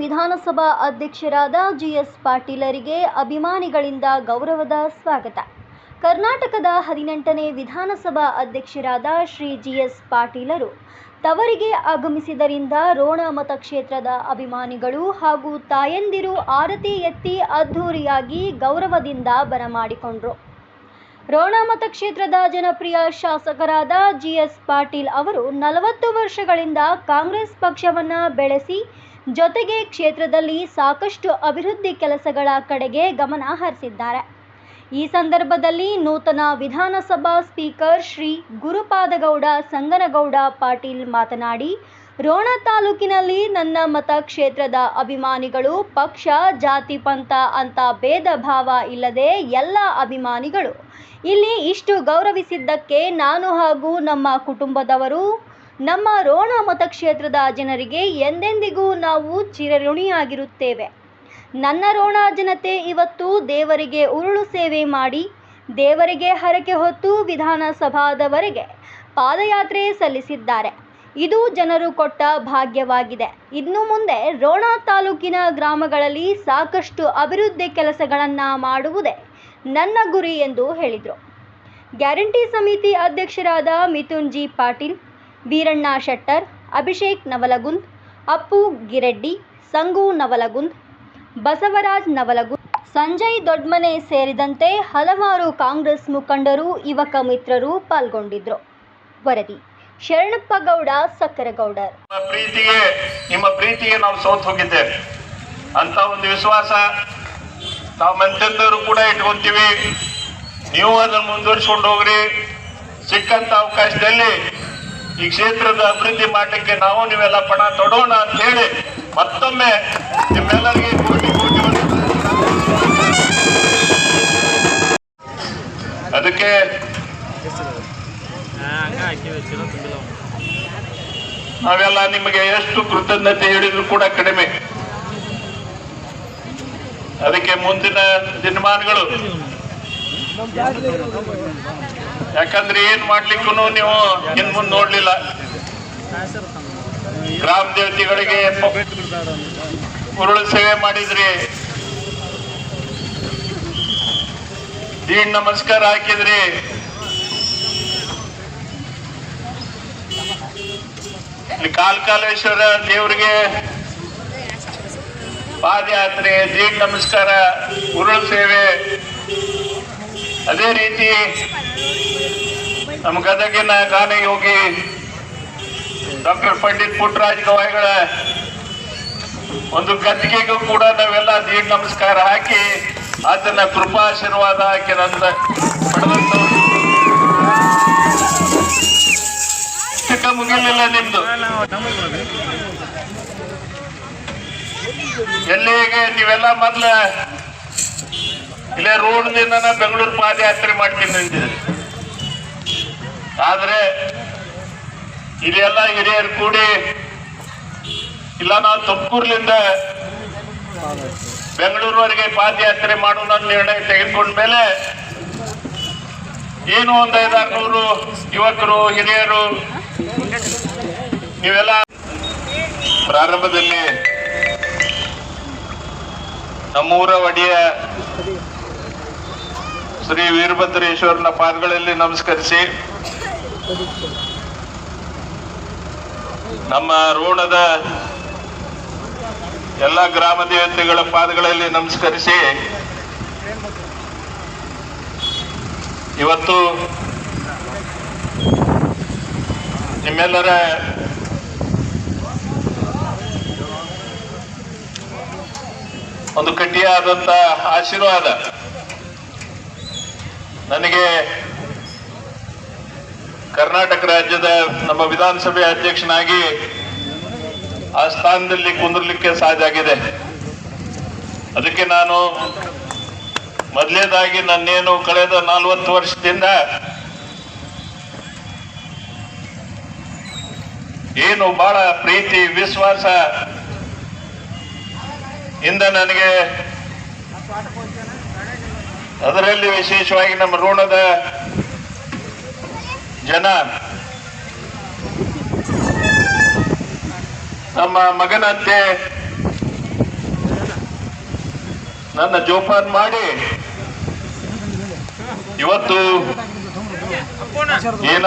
ವಿಧಾನಸಭಾ ಅಧ್ಯಕ್ಷರಾದ ಜಿಎಸ್ ಪಾಟೀಲರಿಗೆ ಅಭಿಮಾನಿಗಳಿಂದ ಗೌರವದ ಸ್ವಾಗತ. ಕರ್ನಾಟಕದ 18ನೇ ವಿಧಾನಸಭಾ ಅಧ್ಯಕ್ಷರಾದ ಶ್ರೀ ಜಿಎಸ್ ಪಾಟೀಲರು ತವರಿಗೆ ಆಗಮಿಸಿದ್ದರಿಂದ ರೋಣ ಮತಕ್ಷೇತ್ರದ ಅಭಿಮಾನಿಗಳು ಹಾಗೂ ತಾಯಂದಿರು ಆರತಿ ಎತ್ತಿ ಅದ್ಧೂರಿಯಾಗಿ ಗೌರವದಿಂದ ಬರಮಾಡಿಕೊಂಡರು. ರೋಣ ಮತಕ್ಷೇತ್ರದ ಜನಪ್ರಿಯ ಶಾಸಕರಾದ ಜಿಎಸ್ ಪಾಟೀಲ್ ಅವರು 40 ವರ್ಷಗಳಿಂದ ಕಾಂಗ್ರೆಸ್ ಪಕ್ಷವನ್ನು ಬೆಳೆಸಿ ಜೊತೆಗೆ ಕ್ಷೇತ್ರದಲ್ಲಿ ಸಾಕಷ್ಟು ಅಭಿವೃದ್ಧಿ ಕೆಲಸಗಳ ಕಡೆಗೆ ಗಮನ ಹರಿಸಿದ್ದಾರೆ. ಈ ಸಂದರ್ಭದಲ್ಲಿ ನೂತನ ವಿಧಾನಸಭಾ ಸ್ಪೀಕರ್ ಶ್ರೀ ಗುರುಪಾದಗೌಡ ಸಂಗನಗೌಡ ಪಾಟೀಲ್ ಮಾತನಾಡಿ, ರೋಣ ತಾಲೂಕಿನಲ್ಲಿ ನನ್ನ ಮತಕ್ಷೇತ್ರದ ಅಭಿಮಾನಿಗಳು ಪಕ್ಷ, ಜಾತಿ, ಪಂಥ ಅಂತ ಭೇದ ಭಾವ ಇಲ್ಲದೆ ಎಲ್ಲ ಅಭಿಮಾನಿಗಳು ಇಲ್ಲಿ ಇಷ್ಟು ಗೌರವಿಸಿದ್ದಕ್ಕೆ ನಾನು ಹಾಗೂ ನಮ್ಮ ಕುಟುಂಬದವರು ನಮ್ಮ ರೋಣ ಮತಕ್ಷೇತ್ರದ ಜನರಿಗೆ ಎಂದೆಂದಿಗೂ ನಾವು ಚಿರಋಣಿಯಾಗಿರುತ್ತೇವೆ. ನನ್ನ ರೋಣ ಜನತೆ ಇವತ್ತು ದೇವರಿಗೆ ಉರುಳು ಸೇವೆ ಮಾಡಿ ದೇವರಿಗೆ ಹರಕೆ ಹೊತ್ತು ವಿಧಾನಸಭಾದವರೆಗೆ ಪಾದಯಾತ್ರೆ ಸಲ್ಲಿಸಿದ್ದಾರೆ. ಇದು ಜನರು ಕೊಟ್ಟ ಭಾಗ್ಯವಾಗಿದೆ. ಇನ್ನು ಮುಂದೆ ರೋಣ ತಾಲೂಕಿನ ಗ್ರಾಮಗಳಲ್ಲಿ ಸಾಕಷ್ಟು ಅಭಿವೃದ್ಧಿ ಕೆಲಸಗಳನ್ನು ಮಾಡುವುದೇ ನನ್ನ ಗುರಿ ಎಂದು ಹೇಳಿದರು. ಗ್ಯಾರಂಟಿ ಸಮಿತಿ ಅಧ್ಯಕ್ಷರಾದ ಮಿಥುನ್ ಜಿ ಪಾಟೀಲ್, ವೀರಣ್ಣ ಶೆಟ್ಟರ್, ಅಭಿಷೇಕ್ ನವಲಗುಂದ್, ಅಪ್ಪು ಗಿರೆಡ್ಡಿ, ಸಂಗು ನವಲಗುಂದ್, ಬಸವರಾಜ್ ನವಲಗುಂದ್, ಸಂಜಯ್ ದೊಡ್ಮನೆ ಸೇರಿದಂತೆ ಹಲವಾರು ಕಾಂಗ್ರೆಸ್ ಮುಖಂಡರು, ಯುವಕ ಮಿತ್ರರು ಪಾಲ್ಗೊಂಡಿದ್ದರು. ವರದಿ ಶರಣಪ್ಪ ಗೌಡ ಸಕ್ಕರಗೌಡರ್. ನಿಮ್ಮ ಪ್ರೀತಿಗೆ ನಾವು ಸೋತು ಹೋಗಿದ್ದೇವೆ ಅಂತ ಒಂದು ವಿಶ್ವಾಸ ನಾವು ಮಂತ್ರಿಯವರು ಕೂಡ ಇಟ್ಕೊಂತೀವಿ. ನೀವು ಅದನ್ನು ಮುಂದುವರಿಸಿಕೊಂಡು ಹೋಗ್ರಿ. ಸಿಕ್ಕಂತ ಅವಕಾಶದಲ್ಲಿ ಈ ಕ್ಷೇತ್ರದ ಅಭಿವೃದ್ಧಿ ಮಾಡಲಿಕ್ಕೆ ನಾವು ನೀವೆಲ್ಲ ಪಣ ತೊಡೋಣ ಅಂತ ಹೇಳಿ ಮತ್ತೊಮ್ಮೆ ನಿಮ್ಮೆಲ್ಲರಿಗೆ ಕೋಟಿ ಕೋಟಿ ಅದಕ್ಕೆ ನಾವೆಲ್ಲ ನಿಮಗೆ ಎಷ್ಟು ಕೃತಜ್ಞತೆ ಹೇಳಿದ್ರು ಕೂಡ ಕಡಿಮೆ. ಅದಕ್ಕೆ ಮುಂದಿನ ದಿನಮಾನಗಳು, ಯಾಕಂದ್ರೆ ಏನ್ ಮಾಡ್ಲಿಕ್ಕೂ ನೀವು ಇನ್ ಮುಂದೆ ನೋಡ್ಲಿಲ್ಲ. ಗ್ರಾಮ ದೇವತೆಗಳಿಗೆ ಉರುಳು ಸೇವೆ ಮಾಡಿದ್ರಿ, ದೀಡ್ ನಮಸ್ಕಾರ ಹಾಕಿದ್ರಿ, ಕಾಲಕಾಲೇಶ್ವರ ದೇವರಿಗೆ ಪಾದಯಾತ್ರೆ, ದೀಡ್ ನಮಸ್ಕಾರ, ಉರುಳು ಸೇವೆ. ಅದೇ ರೀತಿ ನಮ್ಮ ಗದಗಿನ ಗಾನಯೋಗಿ ಡಾಕ್ಟರ್ ಪಂಡಿತ್ ಪುಟ್ಟರಾಜ ಗವಾಯಿಗಳ ಒಂದು ಗದ್ದಿಗೆಗೂ ಕೂಡ ನಾವೆಲ್ಲ ದೀಡ್ ನಮಸ್ಕಾರ ಹಾಕಿ ಅದನ್ನ ಕೃಪಾಶೀರ್ವಾದ ಹಾಕಿ ನನ್ನ ಪಡೆದಂತ ಮುಗಿಲಿಲ್ಲ ನಿಮ್ದು. ಎಲ್ಲಿಗೆ ನೀವೆಲ್ಲ ಮೊದ್ಲ ಇಲ್ಲೇ ರೋಡ್ದಿಂದ ಬೆಂಗಳೂರು ಪಾದಯಾತ್ರೆ ಮಾಡ್ತೀನಿ ಅಂತಿದ್ರಿ. ಆದ್ರೆ ಇಲ್ಲೆಲ್ಲ ಹಿರಿಯರು ಕೂಡಿ ಇಲ್ಲ ನಾವು ತುಮಕೂರ್ಲಿಂದ ಬೆಂಗಳೂರುವರೆಗೆ ಪಾದಯಾತ್ರೆ ಮಾಡೋಣ ನಿರ್ಣಯ ತೆಗೆದುಕೊಂಡ ಮೇಲೆ ಏನು ಒಂದು 500 ಯುವಕರು, ಹಿರಿಯರು ನೀವೆಲ್ಲ ಪ್ರಾರಂಭದಲ್ಲಿ ನಮ್ಮೂರ ಒಡೆಯ ಶ್ರೀ ವೀರಭದ್ರೇಶ್ವರನ ಪಾದಗಳಲ್ಲಿ ನಮಸ್ಕರಿಸಿ, ನಮ್ಮ ರೋಣದ ಎಲ್ಲ ಗ್ರಾಮ ದೇವತೆಗಳ ಪಾದಗಳಲ್ಲಿ ನಮಸ್ಕರಿಸಿ, ಇವತ್ತು ನಿಮ್ಮೆಲ್ಲರ ಒಂದು ಗಟ್ಟಿಯಾದಂತ ಆಶೀರ್ವಾದ ನನಗೆ ಕರ್ನಾಟಕ ರಾಜ್ಯದ ನಮ್ಮ ವಿಧಾನಸಭೆ ಅಧ್ಯಕ್ಷನಾಗಿ ಆ ಸ್ಥಾನದಲ್ಲಿ ಕುಂದಿರ್ಲಿಕ್ಕೆ ಸಾಧ್ಯ ಆಗಿದೆ. ಅದಕ್ಕೆ ನಾನು ಮೊದಲನೇದಾಗಿ ನನ್ನೇನು ಕಳೆದ 40 ವರ್ಷದಿಂದ ಏನು ಬಹಳ ಪ್ರೀತಿ, ವಿಶ್ವಾಸ ಇಂದ ನನಗೆ, ಅದರಲ್ಲಿ ವಿಶೇಷವಾಗಿ ನಮ್ಮ ರೋಣದ ಜನ ನಮ್ಮ ಮಗನಂತೆ ನನ್ನ ಜೋಪಾನ ಮಾಡಿ ಇವತ್ತು ಏನ